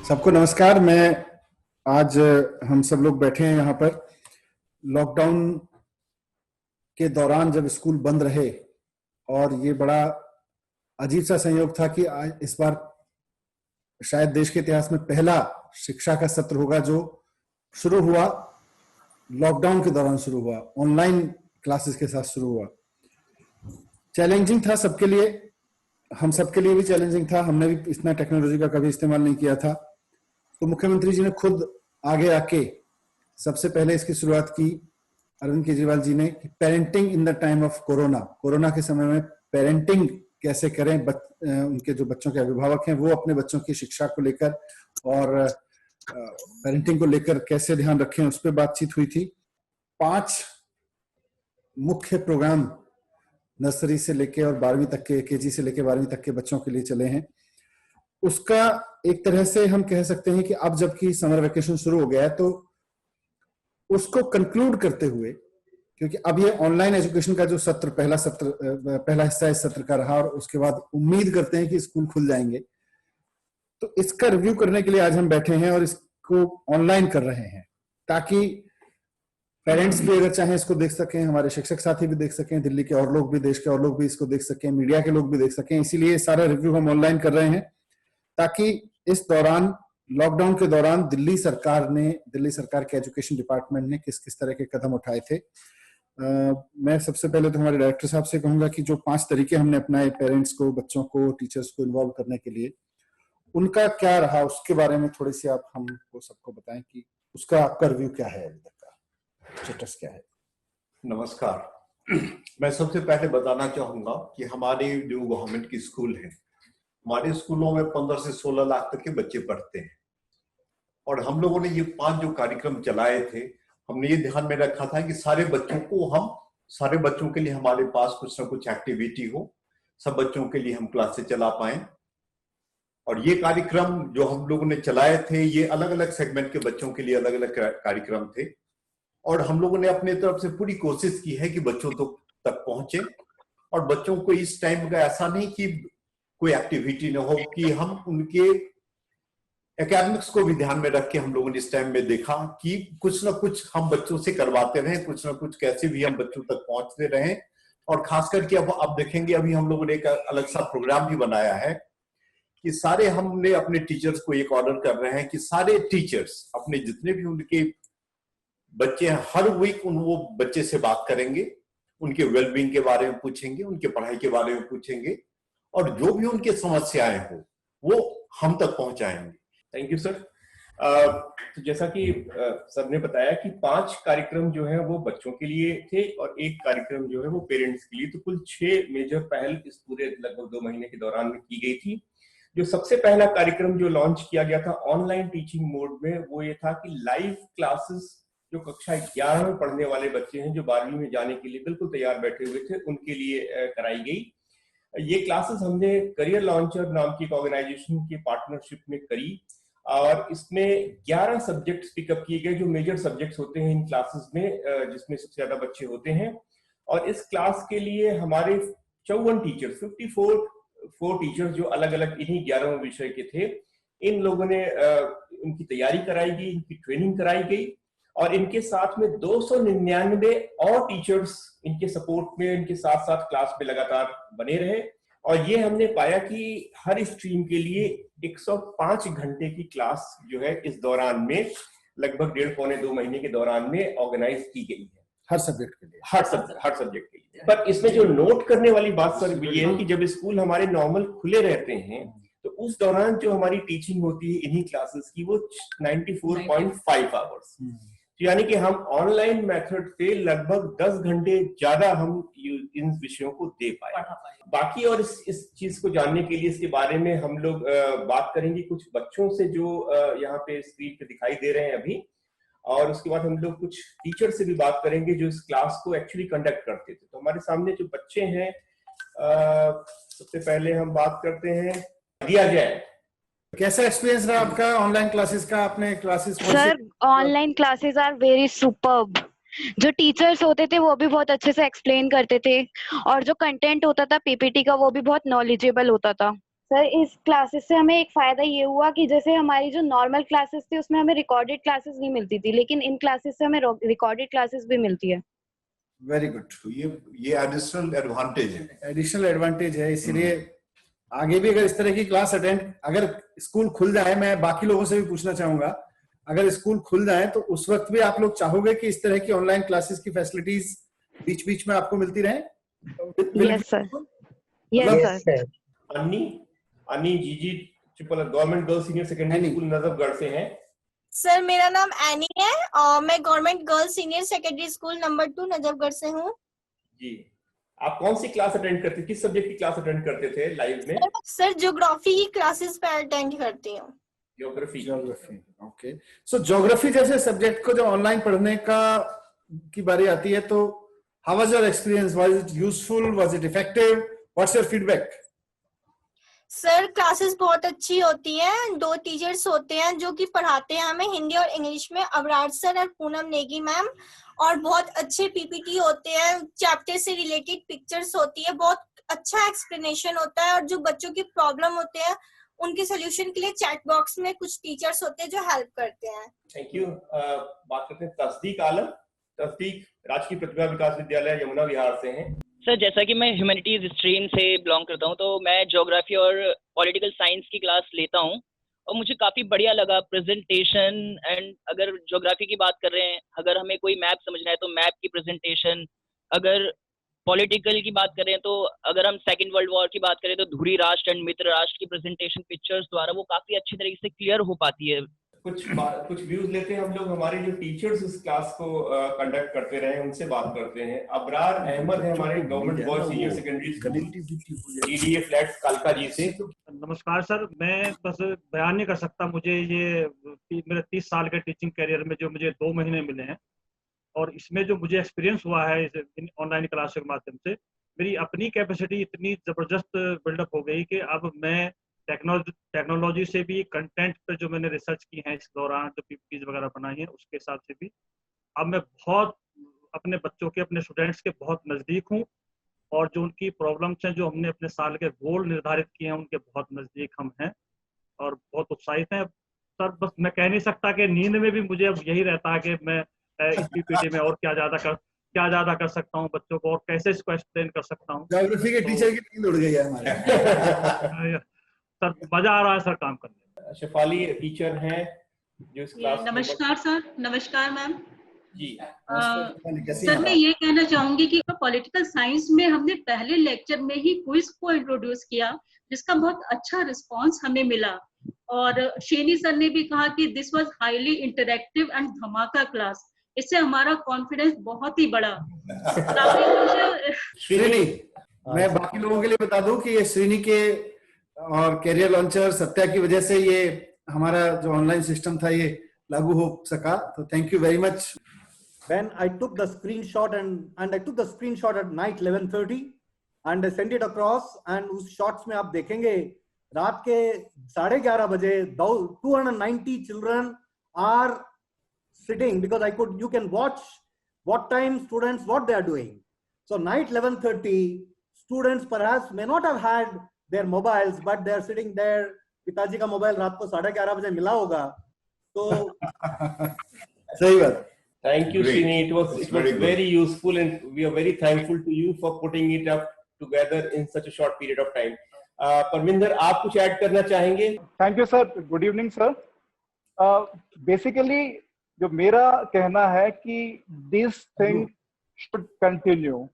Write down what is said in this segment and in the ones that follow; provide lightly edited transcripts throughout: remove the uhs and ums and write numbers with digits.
सबको नमस्कार। मैं आज हम सब लोग बैठे हैं यहाँ पर लॉकडाउन के दौरान जब स्कूल बंद रहे, और ये बड़ा अजीब सा संयोग था कि आज इस बार शायद देश के इतिहास में पहला शिक्षा का सत्र होगा जो शुरू हुआ लॉकडाउन के दौरान, शुरू हुआ ऑनलाइन क्लासेस के साथ शुरू हुआ। चैलेंजिंग था सबके लिए, हम सबके लिए भी चैलेंजिंग था। हमने भी इतना टेक्नोलॉजी का कभी इस्तेमाल नहीं किया था। तो मुख्यमंत्री जी ने खुद आगे आके सबसे पहले इसकी शुरुआत की, अरविंद केजरीवाल जी ने, कि parenting in the time of corona के समय में पेरेंटिंग कैसे करें। उनके जो बच्चों के अभिभावक हैं वो अपने बच्चों की शिक्षा को लेकर और पेरेंटिंग को लेकर कैसे ध्यान रखें, उस पर बातचीत हुई थी। 5 मुख्य प्रोग्राम नर्सरी से लेके और 12वीं तक के, केजी से लेके 12वीं तक के बच्चों के लिए चले हैं। उसका एक तरह से हम कह सकते हैं कि अब जबकि समर वेकेशन शुरू हो गया है तो उसको कंक्लूड करते हुए, क्योंकि अब ये ऑनलाइन एजुकेशन का जो पहला हिस्सा इस सत्र का रहा और उसके बाद उम्मीद करते हैं कि स्कूल खुल जाएंगे, तो इसका रिव्यू करने के लिए आज हम बैठे हैं और इसको ऑनलाइन कर रहे हैं ताकि पेरेंट्स भी अगर चाहें इसको देख सकें, हमारे शिक्षक साथी भी देख सकें, दिल्ली के और लोग भी, देश के और लोग भी इसको देख सकें, मीडिया के लोग भी देख सकें। इसीलिए सारा रिव्यू हम ऑनलाइन कर रहे हैं ताकि इस दौरान, लॉकडाउन के दौरान दिल्ली सरकार के एजुकेशन डिपार्टमेंट ने किस किस तरह के कदम उठाए थे। मैं सबसे पहले तो हमारे डायरेक्टर साहब से कहूंगा कि जो 5 तरीके हमने अपनाए पेरेंट्स को, बच्चों को, टीचर्स को इन्वॉल्व करने के लिए, उनका क्या रहा, उसके बारे में थोड़ी सी आप हमको सबको बताएं कि उसका आपका रिव्यू क्या है, अभी तक का स्टेटस क्या है। नमस्कार। मैं सबसे पहले बताना चाहूंगा कि हमारे जो गवर्नमेंट की स्कूल है, हमारे स्कूलों में 15 से 16 लाख तक के बच्चे पढ़ते हैं और हम लोगों ने ये 5 जो कार्यक्रम चलाए थे, हमने ये ध्यान में रखा था कि सारे बच्चों के लिए हमारे पास कुछ ना कुछ एक्टिविटी हो, सब बच्चों के लिए हम क्लासेस चला पाए। और ये कार्यक्रम जो हम लोगों ने चलाए थे, ये अलग अलग सेगमेंट के बच्चों के लिए अलग अलग कार्यक्रम थे और हम लोगों ने अपने तरफ से पूरी कोशिश की है कि बच्चों तक पहुंचे। और बच्चों को इस टाइम का ऐसा नहीं कि कोई एक्टिविटी ना हो, कि हम उनके एकेडमिक्स को भी ध्यान में रख के हम लोगों ने इस टाइम में देखा कि कुछ ना कुछ हम बच्चों से करवाते रहें, कुछ ना कुछ कैसे भी हम बच्चों तक पहुंचते रहें। और खास करके अब देखेंगे, अभी हम लोगों ने एक अलग सा प्रोग्राम भी बनाया है कि हमने अपने टीचर्स को एक ऑर्डर कर रहे हैं कि सारे टीचर्स अपने जितने भी उनके बच्चे हैं, हर वीक वो बच्चे से बात करेंगे, उनके वेलबींग के बारे में पूछेंगे, उनके पढ़ाई के बारे में पूछेंगे और जो भी उनकी समस्याएं हो वो हम तक पहुंचाएंगे। Thank you sir. तो जैसा कि सर ने बताया कि 5 कार्यक्रम जो है वो बच्चों के लिए थे और 1 कार्यक्रम जो है वो पेरेंट्स के लिए। तो कुल 6 मेजर पहल इस पूरे लगभग 2 महीने के दौरान में की गई थी। जो सबसे पहला कार्यक्रम जो लॉन्च किया गया था ऑनलाइन टीचिंग मोड में, वो ये था कि लाइव क्लासेस जो कक्षा 11 में पढ़ने वाले बच्चे हैं, जो 12वीं में जाने के लिए बिल्कुल तैयार बैठे हुए थे, उनके लिए कराई गई। ये क्लासेस हमने करियर लॉन्चर नाम की एक ऑर्गेनाइजेशन की पार्टनरशिप में करी और इसमें 11 सब्जेक्ट्स पिकअप किए गए जो मेजर सब्जेक्ट्स होते हैं इन क्लासेस में, जिसमें सबसे ज्यादा बच्चे होते हैं। और इस क्लास के लिए हमारे 54 टीचर्स, 54 टीचर्स जो अलग अलग इन्हीं 11 विषय के थे, इन लोगों ने उनकी तैयारी कराई गई, इनकी ट्रेनिंग कराई गई और इनके साथ में 299 और टीचर्स इनके सपोर्ट में, इनके साथ साथ क्लास में लगातार बने रहे। और ये हमने पाया कि हर स्ट्रीम के लिए 105 घंटे की क्लास जो है इस दौरान में, लगभग 1.5-2 महीने के दौरान में ऑर्गेनाइज की गई है हर सब्जेक्ट के लिए, हर सब्जेक्ट के लिए। पर इसमें जो नोट करने वाली बात सर ये है कि जब स्कूल हमारे नॉर्मल खुले रहते हैं तो उस दौरान जो हमारी टीचिंग होती है इन्हीं क्लासेस की, वो 94.5 आवर्स, यानी कि हम ऑनलाइन मेथड से लगभग 10 घंटे ज्यादा हम इन विषयों को दे पाए। बाकी और इस चीज को जानने के लिए, इसके बारे में हम लोग बात करेंगे कुछ बच्चों से जो यहाँ पे स्क्रीन पे दिखाई दे रहे हैं अभी, और उसके बाद हम लोग कुछ टीचर से भी बात करेंगे जो इस क्लास को एक्चुअली कंडक्ट करते थे। तो हमारे सामने जो बच्चे हैं, सबसे पहले हम बात करते हैं दिया जाए। कैसा एक्सपीरियंस रहा आपका ऑनलाइन क्लासेस का? आपने classes sir online classes are very superb. जो टीचर्स होते थे वो भी बहुत अच्छे से एक्सप्लेन करते थे और जो कंटेंट होता था पीपीटी का वो भी बहुत नॉलेजेबल होता था। सर इस क्लासेस से हमें एक फायदा ये हुआ कि जैसे हमारी जो नॉर्मल क्लासेस थी उसमें हमें रिकॉर्डेड क्लासेस नहीं मिलती थी, लेकिन इन क्लासेस से हमें रिकॉर्डेड क्लासेस भी मिलती है। Very good. तो ये एडिशनल एडवांटेज है। एडिशनल एडवांटेज है, इसीलिए आगे भी अगर इस तरह की क्लास अटेंड, अगर स्कूल खुल जाए, मैं बाकी लोगों से भी पूछना चाहूंगा, अगर स्कूल खुल जाए तो उस वक्त भी आप लोग चाहोगे कि इस तरह की ऑनलाइन क्लासेस की फैसिलिटीज बीच बीच में आपको मिलती रहे? Yes sir, yes sir. अन्नी जीजी triple government girls senior secondary school Najafgarh से हैं। सर मेरा नाम एनी है और मैं government girls senior secondary school number 2 Najafgarh से हूँ। जी, आप कौन सी क्लास अटेंड करते, किस सब्जेक्ट की क्लास अटेंड करते थे लाइव में? सर ज्योग्राफी की क्लासेस पे अटेंड करती हूँ। ज्योग्राफी। ओके। सो ज्योग्राफी जैसे सब्जेक्ट को जब ऑनलाइन पढ़ने की बारी आती है तो how was your experience? Was it useful? Was it effective? What's your feedback? Sir classes बहुत अच्छी होती हैं, 2 टीचर्स होते हैं जो कि पढ़ाते हैं हमें हिंदी और इंग्लिश में, अबरार सर और पूनम नेगी मैम, और बहुत अच्छे पीपीटी होते हैं, चैप्टर से रिलेटेड पिक्चर्स होती है, बहुत अच्छा एक्सप्लेनेशन होता है, और जो बच्चों की प्रॉब्लम होते हैं उनके सोल्यूशन के लिए चैट बॉक्स में कुछ टीचर्स होते हैं जो हेल्प करते हैं। Thank you. बात करते हैं तस्दीक आलम। तस्दीक राजकीय प्रतिभा विकास विद्यालय यमुना विहार से हैं। सर जैसा कि मैं ह्यूमैनिटीज स्ट्रीम से बिलोंग करता हूं, तो मैं ज्योग्राफी और पॉलिटिकल साइंस की क्लास लेता हूं और मुझे काफ़ी बढ़िया लगा प्रेजेंटेशन। एंड अगर ज्योग्राफी की बात कर रहे हैं, अगर हमें कोई मैप समझना है तो मैप की प्रेजेंटेशन, अगर पॉलिटिकल की बात करें तो अगर हम सेकेंड वर्ल्ड वॉर की बात करें तो धुरी राष्ट्र एंड मित्र राष्ट्र की प्रेजेंटेशन पिक्चर्स द्वारा वो काफ़ी अच्छी तरीके से क्लियर हो पाती है। कुछ व्यूज लेते हैं हम लोग, हमारे जो टीचर्स इस क्लास को कंडक्ट करते रहे उनसे बात करते हैं। अबरार अहमद है हमारे government boys senior secondary school EDA flats कालका जी से। नमस्कार सर, मैं बस बयान नहीं कर सकता, मुझे ये मेरे 30 साल के टीचिंग करियर में जो मुझे 2 महीने मिले हैं और इसमें जो मुझे एक्सपीरियंस हुआ है ऑनलाइन क्लास के माध्यम से, मेरी अपनी कैपेसिटी इतनी जबरदस्त बिल्डअप हो गई कि अब मैं टेक्नोलॉजी से भी, कंटेंट पे जो मैंने रिसर्च की है इस दौरान, जो पीपीटीज वगैरह बनाई है उसके हिसाब से भी अब मैं बहुत अपने बच्चों के, अपने स्टूडेंट्स के बहुत नज़दीक हूँ, और जो उनकी प्रॉब्लम्स हैं, जो हमने अपने साल के गोल निर्धारित किए हैं, उनके बहुत नज़दीक हम हैं और बहुत उत्साहित हैं सर। बस मैं कह नहीं सकता कि नींद में भी मुझे अब यही रहता है कि मैं इस पीपीटी में और क्या ज्यादा कर सकता हूँ बच्चों को, और कैसे इसको एक्सप्लेन कर सकता हूँ। ज्योग्राफी के टीचर की नींद उड़ गई है हमारे। सर मजा आ रहा है सर काम करने। शफाली टीचर हैं जो इस क्लास। नमस्कार सर। नमस्कार मैम जी। सर मैं ये कहना चाहूंगी कि पॉलिटिकल साइंस में हमने पहले लेक्चर में ही क्विज को इंट्रोड्यूस किया, जिसका बहुत अच्छा रिस्पांस हमें मिला, और शेनी सर ने भी कहा कि this was highly interactive and धमाका क्लास। इससे हमारा कॉन्फिडेंस बहुत ही बढ़ा। श्रीनी, मैं बाकी लोगों के लिए बता दूं कि ये श्रीनी के और कैरियर लॉन्चर सत्या की वजह से ये हमारा जो ऑनलाइन सिस्टम था ये लागू हो सका, तो thank you very much. When I took the screenshot and I took the screenshot at night 11:30 and I sent it across, and उस shots में आप देखेंगे रात के 11:30 बजे 290 children are sitting, because you can watch what time students, what they are doing. So night 11:30, students perhaps may not have had their mobiles, but they are sitting there. पिताजी का mobile रात को 11:30 बजे मिला होगा, तो सही बात। Thank you, Srini. It was very useful, and we are very thankful to you for putting it up together in such a short period of time. Parminder, आप कुछ ऐड करना चाहेंगे? Thank you sir. Good evening sir. Basically जो मेरा कहना है कि this thing should continue.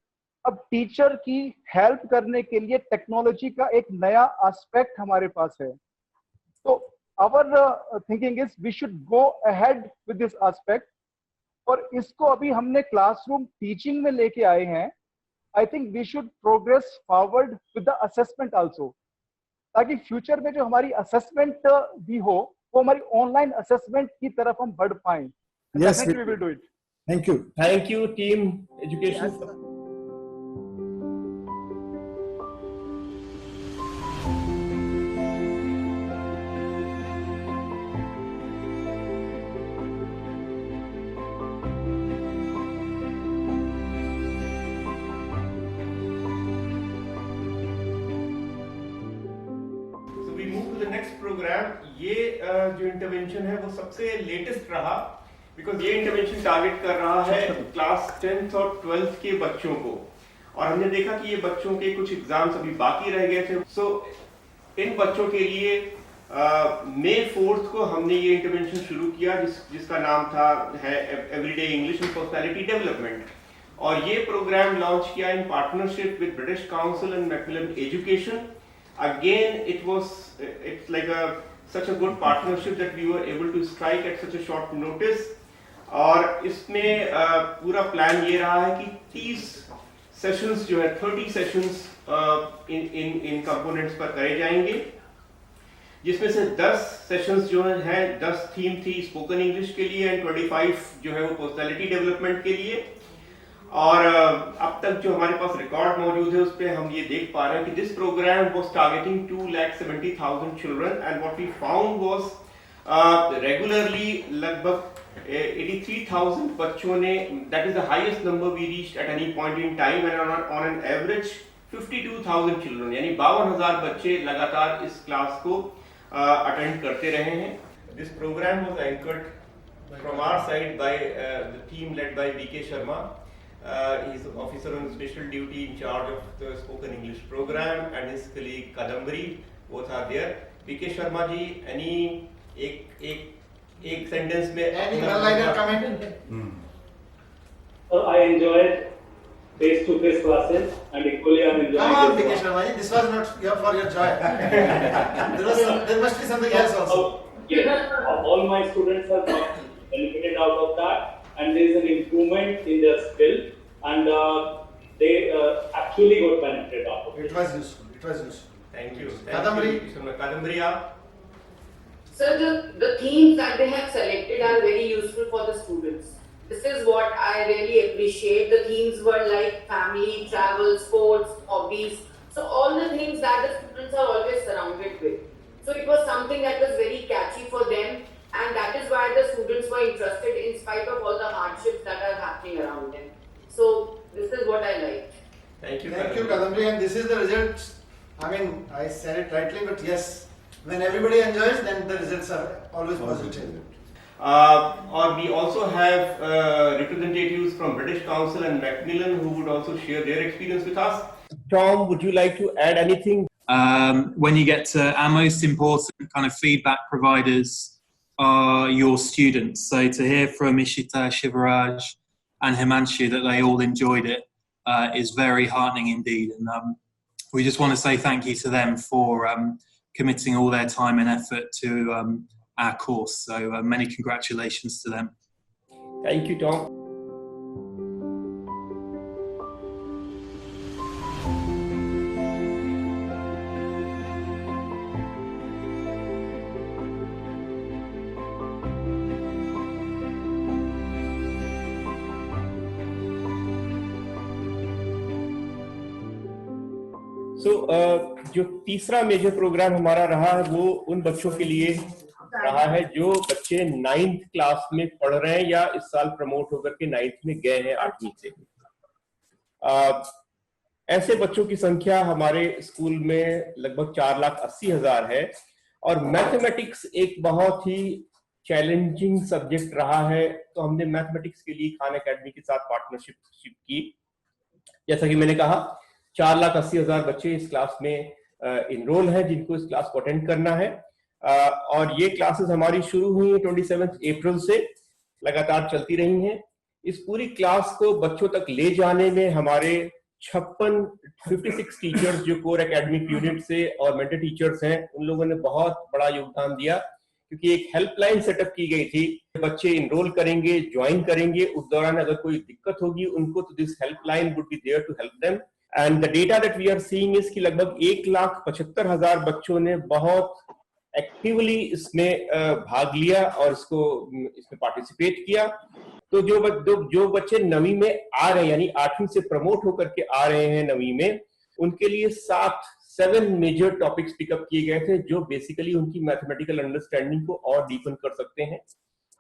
अब टीचर की हेल्प करने के लिए टेक्नोलॉजी का एक नया एस्पेक्ट हमारे पास है, तो our thinking is we should go ahead with this aspect, और इसको अभी हमने क्लासरूम टीचिंग में लेके आए हैं। I think we should progress forward with the assessment also, ताकि फ्यूचर में जो हमारी असेसमेंट भी हो वो हमारी ऑनलाइन असेसमेंट की तरफ हम बढ़ पाएं। Yes, we will do it. Thank you team education. Yes, programme, ये जो इंटरवेंशन है वो सबसे लेटेस्ट रहा, बिकॉज ये इंटरवेंशन टारगेट कर रहा है क्लास 10th और 12th के बच्चों को, और हमने देखा कि ये बच्चों के कुछ एग्जाम्स अभी बाकी रह गए थे। सो इन बच्चों के लिए May 4th को हमने ये इंटरवेंशन शुरू किया, जिसका नाम था everyday English and personality development, और ये प्रोग्राम लॉन्च किया in partnership with British council and Macmillan education. Again it's like such a good partnership that we were able to strike at such a short notice, और इसमें पूरा plan ये रहा है कि 30 सेशंस जो है 30 सेशंस इन कंपोनेंट्स पर करे जाएंगे, जिसमें से 10 सेशंस जो है 10 थीम थी स्पोकन इंग्लिश के लिए एंड 25 जो है वो पर्सनैलिटी डेवलपमेंट के लिए। और अब तक जो हमारे पास रिकॉर्ड मौजूद है उस पर हम ये देख पा रहे हैं कि this programme was targeting 2,70,000 children and what we found was regularly लगभग 83,000 बच्चों ने, that is the highest number we reached at any point in time, and on an average 52,000 children, यानी 52,000 बच्चे लगातार इस क्लास को अटेंड करते रहे हैं। This programme was anchored from our side by the team led by BK Sharma. He is an officer on special duty in charge of the spoken English program, and his colleague Kadambari, both are there. BK Sharma ji, any एक sentence में any one-liner comment? I enjoyed face-to-face classes, and equally I'm enjoying. Come on, BK Sharma ji, this was not for your joy. There must be something else also. Yes, all my students have benefited out of that. And there is an improvement in their skill, and they actually got benefited out of it. It was useful. It was useful. Thank you. Kadambari. Kadambari, Sir, the themes that they have selected are very useful for the students. This is what I really appreciate. The themes were like family, travel, sports, hobbies. So all the things that the students are always surrounded with. So it was something that was very catchy for them. And that is why the students were interested in spite of all the hardships that are happening around them. So this is what I liked. Thank you. Thank you, Kadambari. And this is the result. I mean, I said it rightly, but yes, when everybody enjoys, then the results are always positive. Or we also have representatives from British Council and Macmillan who would also share their experience with us. Tom, would you like to add anything? When you get to our most important kind of feedback providers are your students. So to hear from Ishita, Shivaraj and Himanshu that they all enjoyed it is very heartening indeed. And we just want to say thank you to them for committing all their time and effort to our course. So many congratulations to them. Thank you, Tom. जो तीसरा major programme हमारा रहा है वो उन बच्चों के लिए रहा है जो बच्चे 9th क्लास में पढ़ रहे हैं या इस साल प्रमोट होकर के 9th में गए हैं 8वीं से। ऐसे बच्चों की संख्या हमारे स्कूल में लगभग 4,80,000 है, और मैथमेटिक्स एक बहुत ही चैलेंजिंग सब्जेक्ट रहा है, तो हमने मैथमेटिक्स के लिए खान एकेडमी के साथ पार्टनरशिप की। जैसा कि मैंने कहा 4,80,000 बच्चे इस क्लास में इनरोल हैं जिनको इस क्लास को अटेंड करना है, और ये क्लासेस हमारी शुरू हुई 27 अप्रैल से लगातार चलती रही हैं। इस पूरी क्लास को बच्चों तक ले जाने में हमारे 56 टीचर्स जो कोर एकेडमिक यूनिट से और मेंटर टीचर्स हैं उन लोगों ने बहुत बड़ा योगदान दिया, क्योंकि एक हेल्पलाइन सेटअप की गई थी। बच्चे इनरोल करेंगे, ज्वाइन करेंगे, उस दौरान अगर कोई दिक्कत होगी उनको तो this helpline would be there to help them. And the data that we are seeing is कि लगभग 1,75,000 बच्चों ने बहुत एक्टिवली इसमें भाग लिया और इसमें पार्टिसिपेट किया। तो जो बच्चे 9वीं में आ रहे हैं, यानी 8वीं से प्रमोट होकर के आ रहे हैं 9वीं में, उनके लिए 7 मेजर टॉपिक्स पिकअप किए गए थे जो बेसिकली उनकी मैथमेटिकल अंडरस्टैंडिंग को और डीपन कर सकते हैं।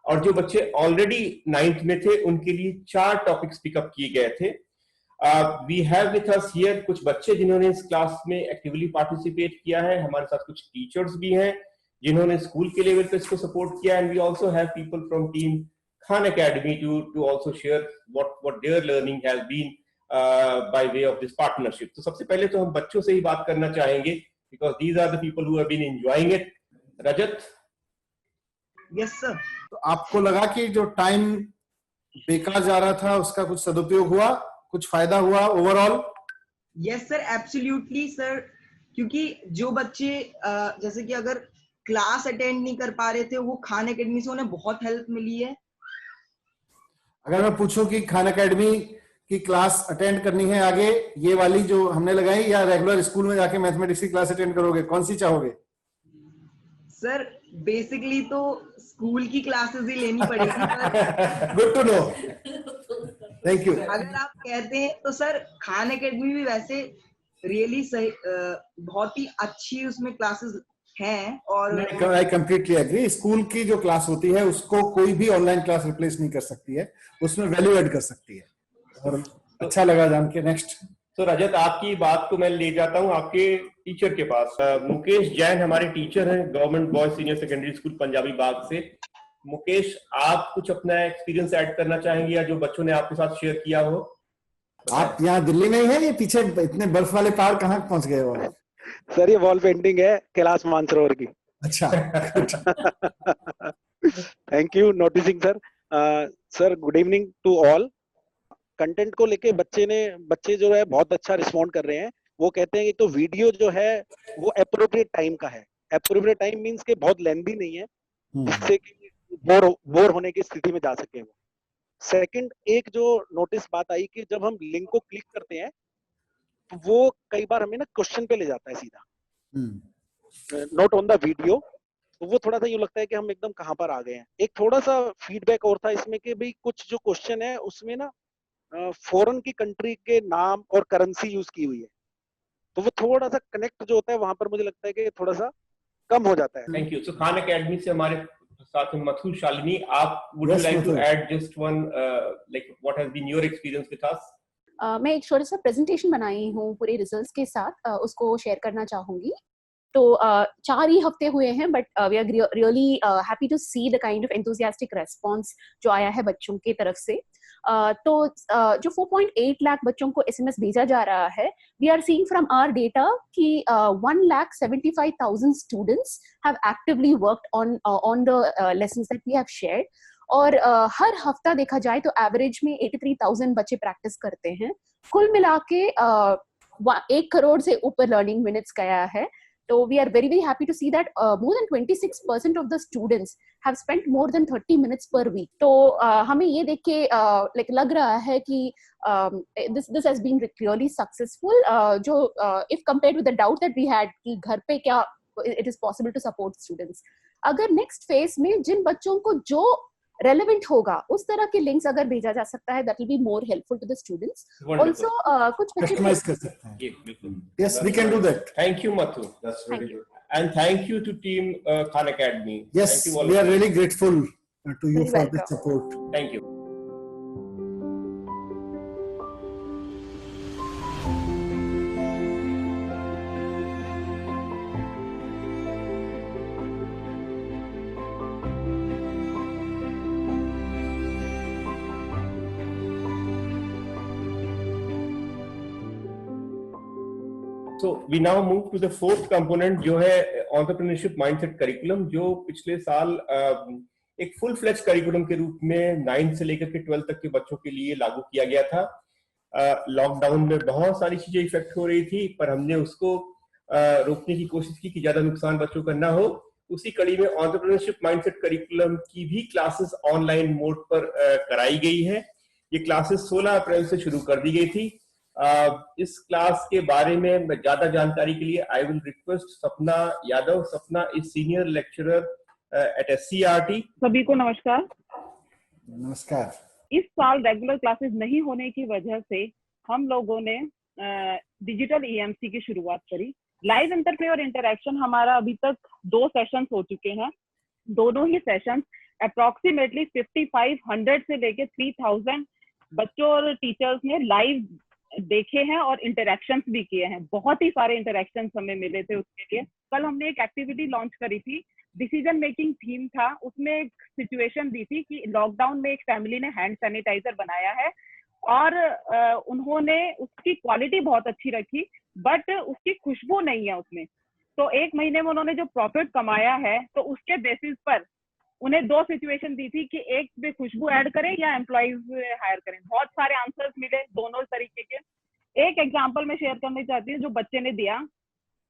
और जो बच्चे ऑलरेडी 9th में थे उनके लिए 4 टॉपिक्स पिकअप किए गए थे। We have with us here कुछ बच्चे जिन्होंने इस क्लास में एक्टिवली पार्टिसिपेट किया है, हमारे साथ कुछ टीचर्स भी हैं जिन्होंने स्कूल के लेवल पे इसको सपोर्ट किया, and we also have people from team Khan Academy to also share what their learning has been by way of this partnership. तो सबसे पहले तो हम बच्चों से ही बात करना चाहेंगे, because these are the people who have been enjoying it. Rajat. Yes sir. तो आपको लगा कि जो टाइम बेकार जा रहा था उसका कुछ सदुपयोग हुआ, कुछ फायदा हुआ overall? Yes sir, absolutely sir, क्योंकि जो बच्चे जैसे कि अगर क्लास अटेंड नहीं कर पा रहे थे, वो खान एकेडमी से उन्हें बहुत हेल्प मिली है। अगर मैं पूछूं कि खान एकेडमी की क्लास अटेंड करनी है आगे, ये वाली जो हमने लगाई, या रेगुलर स्कूल में जाके मैथमेटिक्स की क्लास अटेंड करोगे, कौन सी चाहोगे? सर बेसिकली तो स्कूल की क्लासेस ही लेनी पड़ेगी। Good to know, thank you. अगर आप कहते हैं तो सर खान एकेडमी भी वैसे रियली सही, बहुत ही अच्छी उसमें क्लासेस हैं। और आई कंप्लीटली एग्री, स्कूल की जो क्लास होती है उसको कोई भी ऑनलाइन क्लास रिप्लेस नहीं कर सकती है, उसमें वैल्यू ऐड कर सकती है, और अच्छा लगा जान के। नेक्स्ट। तो रजत, आपकी बात को मैं ले जाता हूँ आपके टीचर के पास। मुकेश जैन हमारे टीचर हैं, government boys senior secondary school Punjabi Bagh से। मुकेश, आप कुछ अपना एक्सपीरियंस ऐड करना चाहेंगे, या जो बच्चों ने आपके साथ शेयर किया हो? आप यहाँ दिल्ली में ही है, ये पीछे इतने बर्फ वाले पहाड़ कहाँ पहुंच गए हो? सर ये वॉल पेंटिंग है कैलाश मानसरोवर की। अच्छा। Thank you noticing sir. Sir good evening to all. Content को लेके बच्चे जो है बहुत अच्छा रिस्पॉन्ड कर रहे हैं। वो कहते हैं कि तो वीडियो जो है वो अप्रोप्रिएट टाइम का है। अप्रोप्रिएट टाइम मींस के बहुत लेंथी नहीं है, जिससे कि बोर होने की स्थिति में जा सके वो। सेकंड, एक जो नोटिस बात आई कि जब हम लिंक को क्लिक करते हैं तो वो कई बार हमें ना क्वेश्चन पे ले जाता है सीधा, नॉट ऑन द वीडियो। तो वो थोड़ा सा यूँ लगता है कि हम एकदम कहाँ पर आ गए हैं। एक थोड़ा सा फीडबैक और था इसमें कि भाई कुछ जो क्वेश्चन है उसमें ना फॉरेन की कंट्री के नाम और करेंसी यूज की हुई है, तो वो थोड़ा सा कनेक्ट जो होता है वहां पर मुझे लगता है कि थोड़ा सा कम हो जाता है। Thank you. So Khan Academy से हमारे साथ में मथु शालिनी, आप would you like to add just one like what has been your experience with us? मैं एक छोटा सा प्रेजेंटेशन बनाई हूँ पूरे रिजल्ट्स के साथ, उसको शेयर करना चाहूंगी। तो 4 ही हफ्ते हुए हैं, but we are really happy to see the kind of enthusiastic response जो आया है बच्चों की तरफ से। तो जो 4.8 लाख बच्चों को SMS भेजा जा रहा है, we are seeing from our data कि 1,75,000 students have actively worked on the lessons that we have shared. और हर हफ्ता देखा जाए तो एवरेज में 83,000 बच्चे प्रैक्टिस करते हैं। कुल मिला के 1 करोड़ से ऊपर लर्निंग मिनट्स गया है। So we are very happy to see that more than 26% of the students have spent more than 30 minutes per week. तो हमें ये देख के like लग रहा है कि this has been really successful. जो if compared with the doubt that we had कि घर पे क्या it is possible to support students. अगर next phase में जिन बच्चों को जो relevant होगा उस तरह के links अगर भेजा जा सकता है, that will be more helpful to the students. Also कुछ customize कर सकते हैं। Yes, we can do that. Thank you, Mathu. That's very good. And thank you to team Khan Academy. Yes, we are really grateful to you for this support. Thank you. So we now move to the fourth component, जो है entrepreneurship mindset curriculum, जो पिछले साल एक full fledged curriculum के रूप में 9 से लेकर के 12 तक के बच्चों के लिए लागू किया गया था। लॉकडाउन में बहुत सारी चीजें इफेक्ट हो रही थी, पर हमने उसको रोकने की कोशिश की कि ज्यादा नुकसान बच्चों का ना हो। उसी कड़ी में entrepreneurship mindset curriculum की भी क्लासेस ऑनलाइन मोड पर कराई गई है। ये क्लासेस 16 अप्रैल से शुरू कर दी गई थी। इस क्लास के बारे में ज्यादा जानकारी के लिए I will request Sapna Yadav. Sapna is senior lecturer at SCERT। सभी को नमस्कार। नमस्कार। इस साल रेगुलर क्लासेस नहीं होने की वजह से हम लोगों ने डिजिटल EMC की शुरुआत करी। लाइव इंटरप्ले और इंटरेक्शन हमारा अभी तक 2 सेशंस हो चुके हैं। दोनों ही सेशंस अप्रोक्सीमेटली 5500 से लेके 3000 बच्चों और टीचर्स ने लाइव देखे हैं और इंटरेक्शंस भी किए हैं। बहुत ही सारे इंटरेक्शंस हमें मिले थे उसके लिए। कल हमने एक एक्टिविटी लॉन्च करी थी डिसीजन मेकिंग थीम था, उसमें एक सिचुएशन दी थी कि लॉकडाउन में एक फैमिली ने हैंड सैनिटाइजर बनाया है और उन्होंने उसकी क्वालिटी बहुत अच्छी रखी, बट उसकी खुशबू नहीं है उसमें। तो 1 महीने में उन्होंने जो प्रॉफिट कमाया है, तो उसके बेसिस पर उन्हें 2 सिचुएशन दी थी कि एक में खुशबू ऐड करें या एम्प्लॉइज हायर करें। बहुत सारे आंसर्स मिले दोनों तरीके के। एक एग्जांपल मैं शेयर करना चाहती हूँ जो बच्चे ने दिया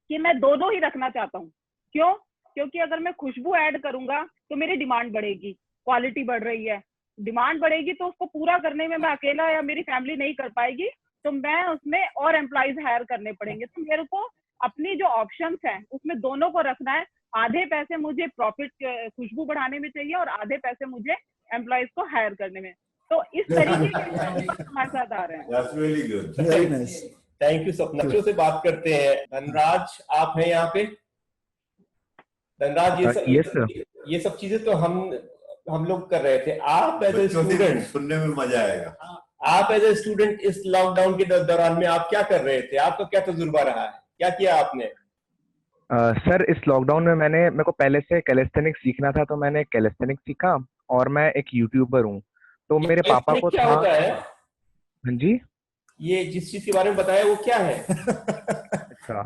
कि मैं दोनों ही रखना चाहता हूँ। क्यों? क्योंकि अगर मैं खुशबू ऐड करूंगा तो मेरी डिमांड बढ़ेगी, क्वालिटी बढ़ रही है, डिमांड बढ़ेगी तो उसको पूरा करने में मैं अकेला या मेरी फैमिली नहीं कर पाएगी, तो मैं उसमें और एम्प्लॉइज हायर करने पड़ेंगे। तो मेरे को अपनी जो ऑप्शंस हैं उसमें दोनों को रखना है। आधे पैसे मुझे प्रॉफिट खुशबू बढ़ाने में चाहिए और आधे पैसे मुझे एम्प्लॉइज को हायर करने में। तो इस तरीके के हमारे साथ आ रहे हैं। That's really good. Very nice. Thank you सपना। बच्चों से बात करते हैं। धनराज, आप हैं यहाँ पे? धनराज, ये सब चीजें तो हम लोग कर रहे थे। आप एज ए स्टूडेंट, सुनने में मजा आएगा। आप एज ए स्टूडेंट इस लॉकडाउन के दौरान में आप क्या कर रहे थे? आपका क्या तजुर्बा रहा है? क्या किया आपने? सर, इस लॉकडाउन में मेरे को पहले से कैलिस्थेनिक्स सीखना था, तो मैंने कैलिस्थेनिक्स सीखा और मैं एक यूट्यूबर हूँ। तो मेरे पापा को क्या होता है? हाँ जी, ये जिस चीज के बारे में बताया वो क्या है? अच्छा,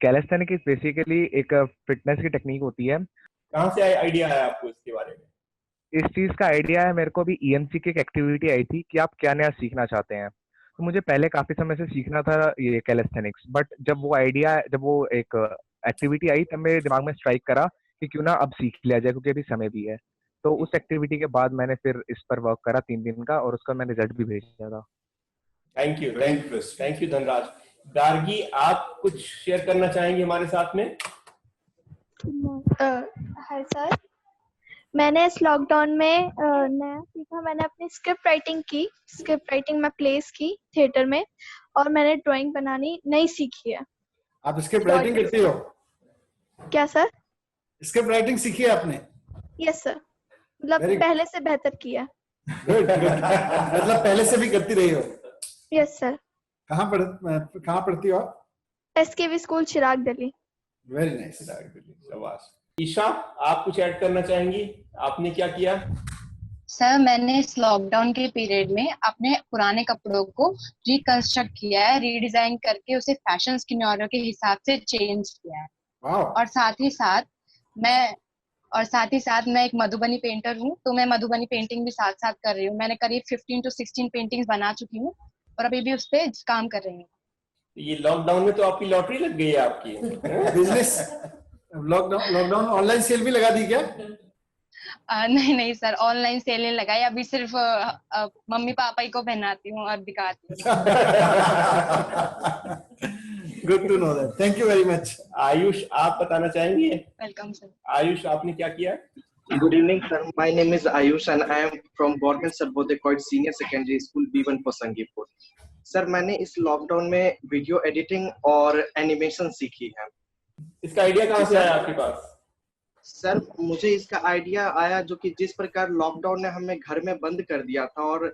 कैलिस्थेनिक्स बेसिकली एक फिटनेस की टेक्निक होती है। कहाँ से आइडिया आया आपको इसके बारे में? इस चीज का आइडिया है मेरे को भी ईएमसी की एक एक्टिविटी आई थी कि आप क्या नया सीखना चाहते हैं। तो मुझे पहले काफी समय से सीखना था ये कैलिस्थेनिक्स, बट जब वो एक एक्टिविटी आई तब मेरे दिमाग में स्ट्राइक करा कि क्यों ना अब सीख लिया जाए, क्योंकि अभी समय भी है। तो उस एक्टिविटी के बाद मैंने फिर इस पर वर्क करा 3 दिन का और उसका मैंने रिजल्ट भी भेजा था। Thank you Dhanraj. गार्गी, आप कुछ शेयर करना चाहेंगे हमारे साथ में? हाय सर, मैंने इस लॉकडाउन में नया सीखा। मैंने अपनी स्क्रिप्ट राइटिंग में प्लेस की थिएटर में, और मैंने ड्राइंग बनानी नई सीखी है। आप स्क्रिप्ट राइटिंग करती हो? क्या सर? स्क्रिप्ट राइटिंग सीखी है आपने? यस सर, मतलब पहले से बेहतर किया। गुड। मतलब पहले से भी करती रही हो? Yes sir. कहाँ पढ़ती हो आप? SKV school, Chirag Delhi. Very nice. शाबाश। ईशा, आप कुछ ऐड करना चाहेंगी? आपने क्या किया? सर, मैंने इस लॉकडाउन के पीरियड में अपने पुराने कपड़ों को रिकंस्ट्रक्ट किया है, रीडिजाइन करके उसे फैशन सिनेरियो के हिसाब से चेंज किया है। और साथ ही साथ मैं एक मधुबनी पेंटर हूँ, तो मैं मधुबनी पेंटिंग भी साथ साथ कर रही हूँ। मैंने करीब 15 to 16 पेंटिंग्स बना चुकी हूँ और अभी भी उस पर काम कर रही हूँ। ये लॉकडाउन में तो आपकी लॉटरी लग गई है आपकी। बिजनेस लॉकडाउन ऑनलाइन सेल भी लगा दी क्या? नहीं सर, ऑनलाइन सेल नहीं लगाई, अभी सिर्फ मम्मी पापा ही को पहनाती हूँ और दिखाती हूँ। Good to know that. Thank you very much. Ayush, आप बताना चाहेंगे? Welcome sir. आयुष, आपने क्या किया? Good evening, sir. My name is Ayush and I am from Government Sarvodaya Senior Secondary School B1 for Sangeepur. Sir, मैंने इस लॉकडाउन में video editing और एनिमेशन सीखी है। इसका आइडिया कहाँ से आया आपके पास? सर, मुझे इसका आइडिया आया जो कि जिस प्रकार लॉकडाउन ने हमें घर में बंद कर दिया था और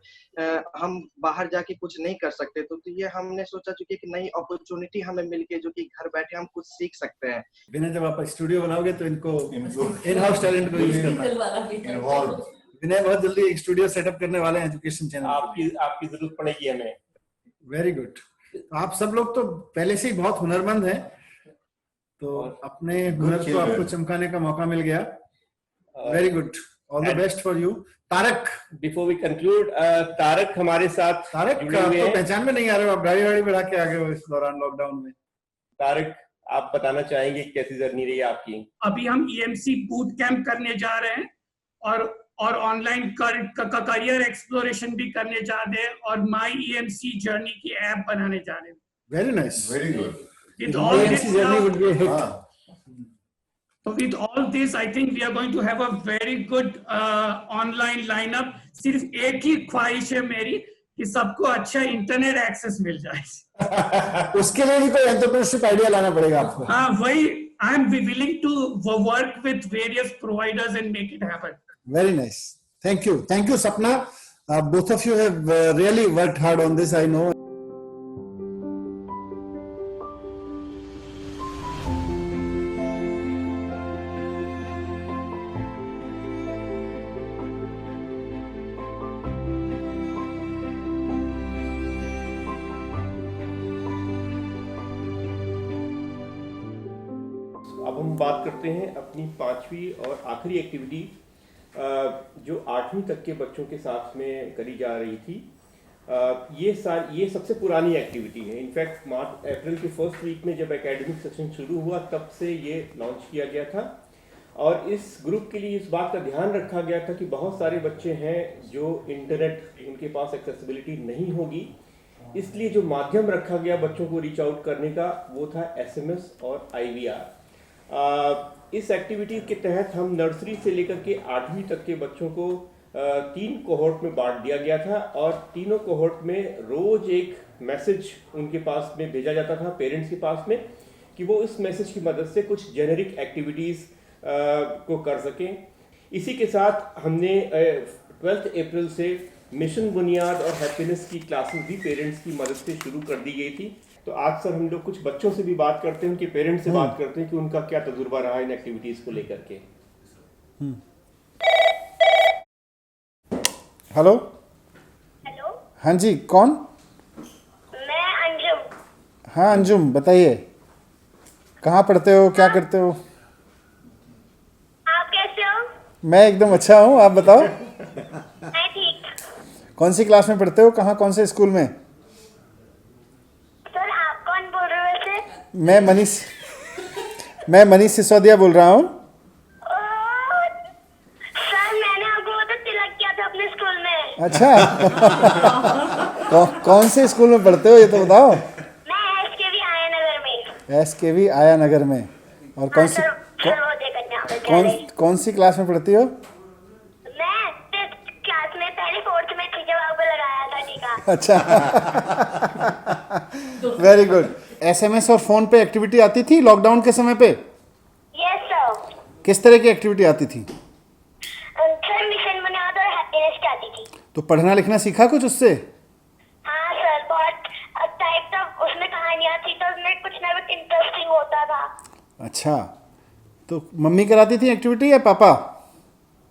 हम बाहर जाके कुछ नहीं कर सकते, तो ये हमने सोचा कि एक नई अपॉर्चुनिटी हमें मिल गई जो कि घर बैठे हम कुछ सीख सकते हैं। विनय, जब आप स्टूडियो बनाओगे तो इनको इन हाउस टैलेंट को यूज करना। विनय बहुत जल्दी एक स्टूडियो सेटअप करने वाले हैं एजुकेशन चैनल। आपकी जरूरत पड़ेगी हमें। Very good. आप सब लोग तो पहले से ही बहुत हुनरमंद हैं, तो अपने हुनर को आपको चमकाने का मौका मिल गया। Very good, all the best for you. Tarak, before we conclude, Tarak हमारे साथ। तारक, आप तो पहचान में नहीं आ रहे हो, आप गाड़ी बढ़ा के आ गए हो इस दौरान लॉकडाउन में। तारक, आप बताना चाहेंगे कैसी जर्नी रही आपकी? अभी हम ईएमसी बूट कैंप करने जा रहे हैं और ऑनलाइन करियर एक्सप्लोरेशन भी करने जा रहे हैं और माई ईएमसी जर्नी की ऐप बनाने जा रहे हैं। Very nice, very good. With all this now, so with all this, I think we are going to have a very good online lineup. सिर्फ एक ही ख्वाहिश है मेरी कि सबको अच्छा इंटरनेट एक्सेस मिल जाए। उसके लिए भी कोई एंटरप्रेन्योरशिप आइडिया लाना पड़ेगा आपको। हाँ, वही I am willing to work with various providers and make it happen. Very nice. Thank you, Sapna. Both of you have really worked hard on this, I know. अब हम बात करते हैं अपनी 5वीं और आखिरी एक्टिविटी जो 8वीं तक के बच्चों के साथ में करी जा रही थी। ये सबसे पुरानी एक्टिविटी है। इनफैक्ट मार्च अप्रैल के फर्स्ट वीक में जब एकेडमिक सेशन शुरू हुआ तब से ये लॉन्च किया गया था और इस ग्रुप के लिए इस बात का ध्यान रखा गया था कि बहुत सारे बच्चे हैं जो इंटरनेट उनके पास एक्सेसिबिलिटी नहीं होगी, इसलिए जो माध्यम रखा गया बच्चों को रीच आउट करने का वो था SMS और IVR। इस एक्टिविटी के तहत हम नर्सरी से लेकर के 8वीं तक के बच्चों को 3 कोहोर्ट में बांट दिया गया था और तीनों कोहोर्ट में रोज एक मैसेज उनके पास में भेजा जाता था पेरेंट्स के पास में कि वो इस मैसेज की मदद से कुछ जेनेरिक एक्टिविटीज़ को कर सकें। इसी के साथ हमने 12 अप्रैल से मिशन बुनियाद और हैप्पीनेस की क्लासेस भी पेरेंट्स की मदद से शुरू कर दी गई थी। तो आज सर हम लोग कुछ बच्चों से भी बात करते हैं, उनके पेरेंट्स से बात करते हैं कि उनका क्या तजुर्बा रहा इन एक्टिविटीज को लेकर के। हेलो हेलो, हाँ जी, कौन? मैं अंजुम। हाँ अंजुम, बताइए कहाँ पढ़ते हो, क्या करते हो? आप कैसे हो? मैं एकदम अच्छा हूँ, आप बताओ। मैं ठीक। कौन सी क्लास में पढ़ते हो, कहाँ, कौन से स्कूल में? सर आप कौन बोल रहे हो वैसे? मैं मनीष सिसोदिया बोल रहा हूँ। सर मैंने आपको तो तिलक किया था अपने स्कूल में। अच्छा कौन से स्कूल में पढ़ते हो ये तो बताओ। मैं SKV आया नगर में। SKV आया नगर में। और कौन सी कौन सी क्लास में पढ़ती हो? मैं 5th क्लास में, पहले 4th में थी जब आपको लगाया था टीका। अच्छा वेरी गुड। SMS और फोन पे एक्टिविटी आती थी लॉकडाउन के समय पे? Yes sir. किस तरह की एक्टिविटी आती थी? सर मिशन बुनियाद और हैप्पीनेस की आती थी। तो पढ़ना लिखना सीखा कुछ उससे? हाँ सर, बहुत टाइप था, उसमें कहानियां थी तो उसमें कुछ ना कुछ इंटरेस्टिंग होता था। अच्छा, तो मम्मी कराती थी एक्टिविटी या पापा?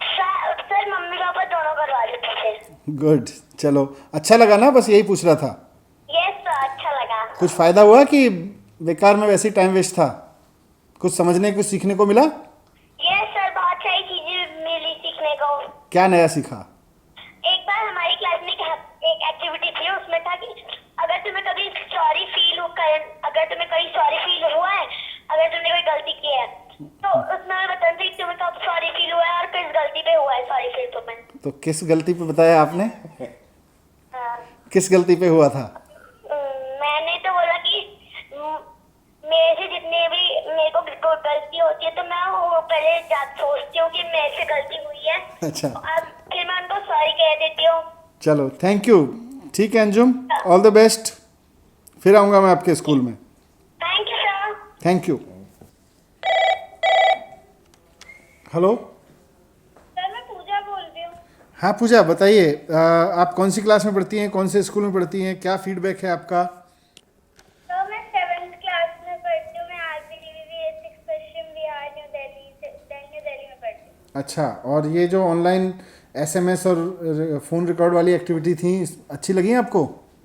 सर मम्मी पापा दोनों करवा देते थे। गुड, चलो अच्छा लगा ना, बस यही पूछ रहा था। यस सर, अच्छा लगा। कुछ फायदा हुआ कि बेकार में वैसे ही टाइम वेस्ट था? कुछ समझने कुछ सीखने को मिला? यस सर, बहुत सारी चीजें मिली सीखने को। क्या नया सीखा? एक बार हमारी क्लास में एक एक्टिविटी थी, उसमें था कि अगर तुम्हें कभी सॉरी फील हुआ है, अगर तुमने कोई गलती की है तो उसमें बताना चाहिए तुम्हें कब सॉरी फील हुआ है और किस गलती पे हुआ है सॉरी फील तुम्हें। तो किस गलती पे बताया आपने? किस गलती पे हुआ था? मैंने तो बोला कि मेरे से जितने भी मेरे को गलती होती है तो मैं वो पहले सोचती हूँ कि मेरे से गलती हुई है। अच्छा, अब फिर मैं उनको सॉरी कह देती हूँ। चलो थैंक यू। ठीक है अंजुम, ऑल द बेस्ट। फिर आऊँगा मैं आपके स्कूल में। Thank you sir. Thank you. Hello sir, मैं पूजा बोल रही हूँ। हाँ पूजा, बताइए आप कौन सी क्लास में पढ़ती हैं, कौन से स्कूल में पढ़ती हैं, क्या फीडबैक है आपका? तो मैं 7th क्लास में पढ़ती हूँ। मैं RPDVV 6 पश्चिम बिहार न्यू दिल्ली में पढ़ती हूँ। अच्छा, और ये जो ऑनलाइन SMS और फ़ोन रिकॉर्ड वाली एक्टिविटी थी, अच्छी लगी आपको?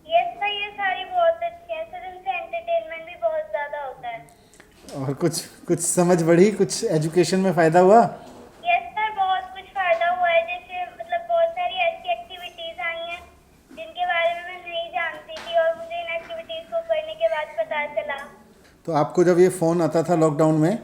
यस सर, ये सारी बहुत अच्छी है सर, इनसे एंटरटेनमेंट भी बहुत ज़्यादा होता है। और कुछ समझ बढ़ी, कुछ एजुकेशन में फ़ायदा हुआ? यस सर, बहुत कुछ फायदा हुआ है। जैसे मतलब बहुत सारी ऐसी एक्टिविटीज आई हैं जिनके बारे में मैं नहीं जानती थी और मुझे इन एक्टिविटीज को करने के बाद पता चला। तो आपको जब ये फ़ोन आता था लॉकडाउन में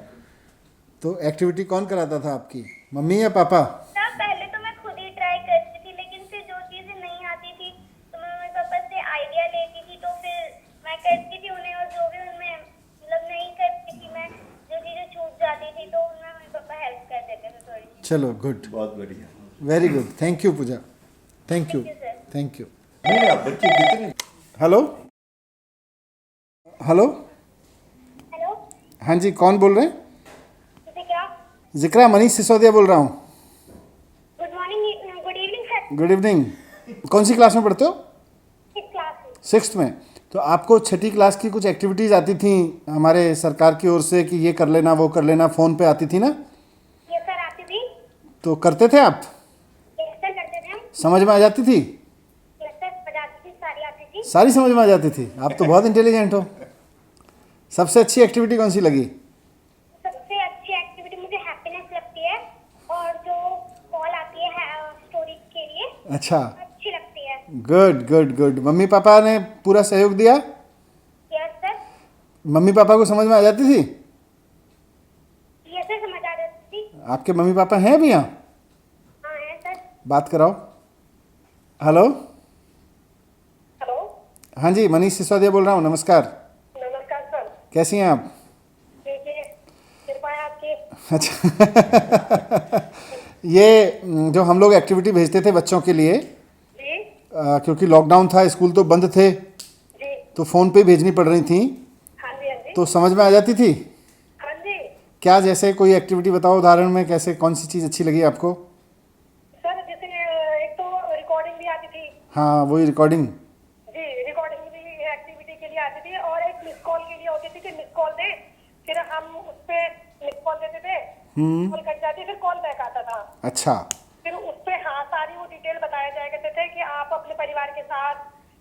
तो एक्टिविटी कौन कराता था आपकी, मम्मी या पापा? सर पहले तो मैं खुद ही ट्राई करती थी, लेकिन फिर जो चीज़ें नहीं आती थी तो मैं मम्मी पापा से आइडिया लेती थी, तो फिर मैं करती थी उन्हें, और जो भी उनमें मतलब नहीं करती थी मैं, जो चीज़ें छूट जाती थी तो उनमें मम्मी पापा हेल्प कर देते थे थोड़ी। चलो गुड, बहुत बढ़िया, very good, thank you Pooja, thank you, thank you. बच्चे कितने? हेलो हेलो हेलो, हाँ जी, कौन बोल रहे हैं? क्या? जिक्रा, मनीष सिसोदिया बोल रहा हूँ। Good morning, good evening sir. Good evening. कौन सी क्लास में पढ़ते हो? 6th क्लास में। 6th में। तो आपको 6ठी क्लास की कुछ एक्टिविटीज़ आती थी हमारे सरकार की ओर से कि ये कर लेना वो कर लेना, फ़ोन पे आती थी ना? यस सर, आती थी। तो करते थे आप? यस सर, करते थे हम। समझ में आ जाती थी? यस सर, बजाती थी, सारी आती थी। सारी समझ में आ जाती थी? आप तो बहुत इंटेलिजेंट हो। सबसे अच्छी एक्टिविटी कौन सी लगी? सबसे अच्छा, अच्छी लगती है। Good good good. Mummy papa ने पूरा सहयोग दिया? Yes sir. मम्मी पापा को समझ में आ जाती थी? यस सर, समझ आ जाती थी। आपके मम्मी पापा हैं भी यहाँ? हाँ है सर। बात कराओ। हेलो। हेलो। हाँ जी, मनीष सिसोदिया बोल रहा हूँ। नमस्कार। नमस्कार सर। कैसी हैं आप? ठीक है, कृपा है आपकी। अच्छा। ये जो हम लोग एक्टिविटी भेजते थे बच्चों के लिए, जी। क्योंकि लॉकडाउन था, स्कूल तो बंद थे, जी। तो फ़ोन पे भेजनी पड़ रही थी। हाँ जी, हाँ जी। तो समझ में आ जाती थी? हाँ जी। क्या, जैसे कोई एक्टिविटी बताओ उदाहरण में, कैसे कौन सी चीज़ अच्छी लगी आपको? सर जैसे एक तो रिकॉर्डिंग भी आती थी। हाँ, वही रिकॉर्डिंग। जी, रिकॉर्डिंग भी एक्टिविटी के लिए आती थी, और एक मिस कॉल के लिए होती थी कि मिस कॉल दे, फिर हम उस पे मिस कॉल देते थे, कॉल कट जाती, फिर कॉल बैक आता था। अच्छा। फिर उस पे हाँ सारी वो डिटेल बताया जाया करते थे कि आप अपने परिवार के साथ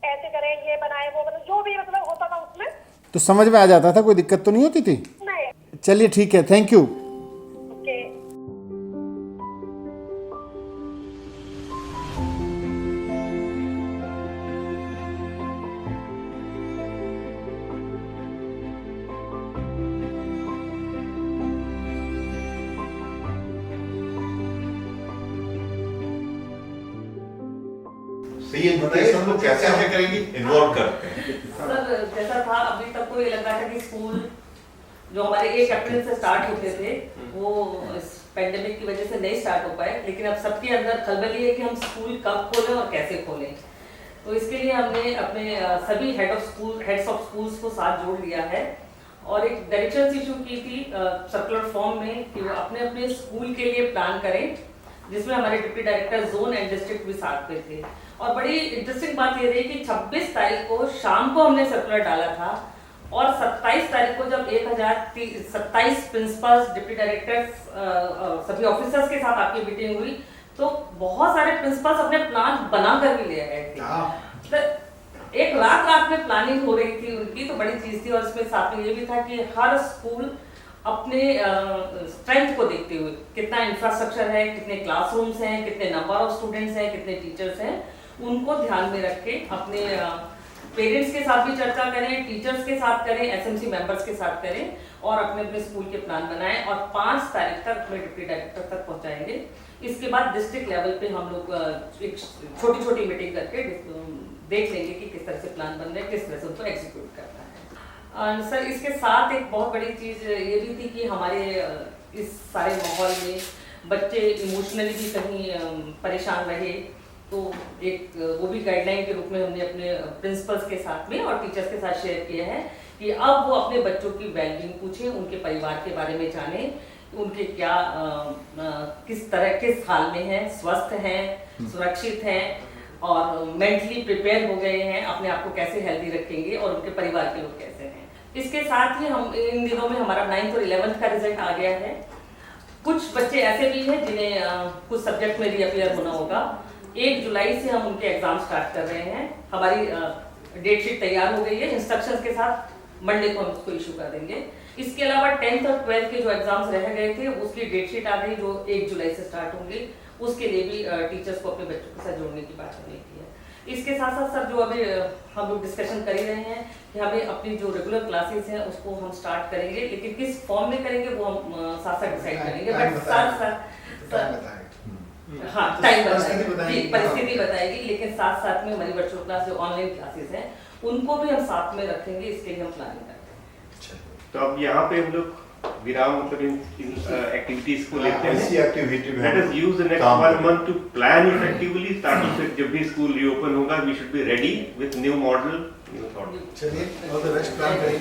ऐसे करें, ये बनाए, वो मतलब जो भी मतलब होता था उसमें। तो समझ में आ जाता था, कोई दिक्कत तो नहीं होती थी? नहीं। चलिए ठीक है, थैंक यू। ओके। सही एजुकेशन को कैसे हम करेंगे इन्वॉल्व करते हैं? सर जैसा था अभी तक को ये लग रहा था कि स्कूल जो हमारे 1 अप्रैल से स्टार्ट होते थे वो इस पेंडेमिक की वजह से नहीं स्टार्ट हो पाए, लेकिन अब सबके अंदर खलबली है कि हम स्कूल कब खोलें और कैसे खोलें। तो इसके लिए हमने अपने सभी हेड्स ऑफ स्कूल्स को साथ जोड़ लिया है और एक डायरेक्शंस इशू की थी सर्कुलर फॉर्म में कि वो अपने अपने स्कूल के लिए प्लान करें, जिसमें हमारे deputy director zone and district भी साथ में थे। और बड़ी इंटरेस्टिंग बात ये रही कि 26 तारीख को शाम को हमने सर्कुलर डाला था और 27 तारीख को जब 1027 प्रिंसिपल्स, डिप्टी डायरेक्टर्स, सभी ऑफिसर्स के साथ आपकी मीटिंग हुई तो बहुत सारे प्रिंसिपल्स अपने प्लान बना कर भी ले आए थे। तो एक रात में प्लानिंग हो रही थी उनकी, तो बड़ी चीज थी। और इसमें साथ में ये भी था कि हर स्कूल अपने स्ट्रेंथ को देखते हुए, कितना इंफ्रास्ट्रक्चर है, कितने क्लासरूम्स हैं, कितने नंबर ऑफ स्टूडेंट्स हैं, कितने टीचर्स हैं, उनको ध्यान में रख के अपने पेरेंट्स के साथ भी चर्चा करें, टीचर्स के साथ करें, एसएमसी मेंबर्स के साथ करें और अपने अपने स्कूल के प्लान बनाएं और 5 तारीख तक अपने डिप्टी डायरेक्टर तक पहुंचाएंगे। इसके बाद डिस्ट्रिक्ट लेवल पे हम लोग एक छोटी मीटिंग करके देख लेंगे कि किस तरह से प्लान बन रहे हैं, किस तरह से उनको एग्जीक्यूट करना है। सर इसके साथ एक बहुत बड़ी चीज ये भी थी कि हमारे इस सारे माहौल में बच्चे इमोशनली भी कहीं परेशान रहे, तो एक वो भी गाइडलाइन के रूप में हमने अपने प्रिंसिपल्स के साथ में और टीचर्स के साथ शेयर किया है कि अब वो अपने बच्चों की वेलबींग पूछें, उनके परिवार के बारे में जानें, उनके क्या किस हाल में हैं, स्वस्थ हैं, सुरक्षित हैं और मेंटली प्रिपेयर हो गए हैं, अपने आप को कैसे हेल्दी रखेंगे और उनके परिवार के लोग कैसे हैं। इसके साथ ही हम इन दिनों में हमारा 9th और 11th का रिजल्ट आ गया है। कुछ बच्चे ऐसे भी हैं जिन्हें कुछ सब्जेक्ट में रीअपियर होना होगा। 1 जुलाई से हम उनके एग्जाम स्टार्ट कर रहे हैं। हमारी डेट शीट तैयार हो गई है, इंस्ट्रक्शंस के साथ मंडे को हम उसको इशू कर देंगे। इसके अलावा 10th और 12th के जो एग्जाम्स रह गए थे उसकी डेट शीट आ गई जो 1 जुलाई से स्टार्ट होंगी। उसके लिए भी टीचर्स को अपने बच्चों के साथ जोड़ने की बात हमने की है। इसके साथ साथ सर जो अभी हम लोग डिस्कशन कर ही रहे हैं कि हमें अपनी जो रेगुलर क्लासेस हैं उसको हम स्टार्ट करेंगे, लेकिन किस फॉर्म में करेंगे वो हम साथ साथ डिसाइड करेंगे। बट साथ हाँ टाइम बताएगी, परिस्थिति बताएगी, लेकिन साथ साथ में हमारी वर्चुअल क्लास जो ऑनलाइन क्लासेस हैं उनको भी हम साथ में रखेंगे, इसके लिए हम प्लानिंग करते हैं। तो अब यहाँ पे हम लोग विराम मतलब इन एक्टिविटीज को लेते हैं। Let us use the next 1 month to plan effectively ताकि फिर जब भी स्कूल रीओपन होगा we should be ready with new model, new thought. चलिए ऑल द बेस्ट, प्लान करें।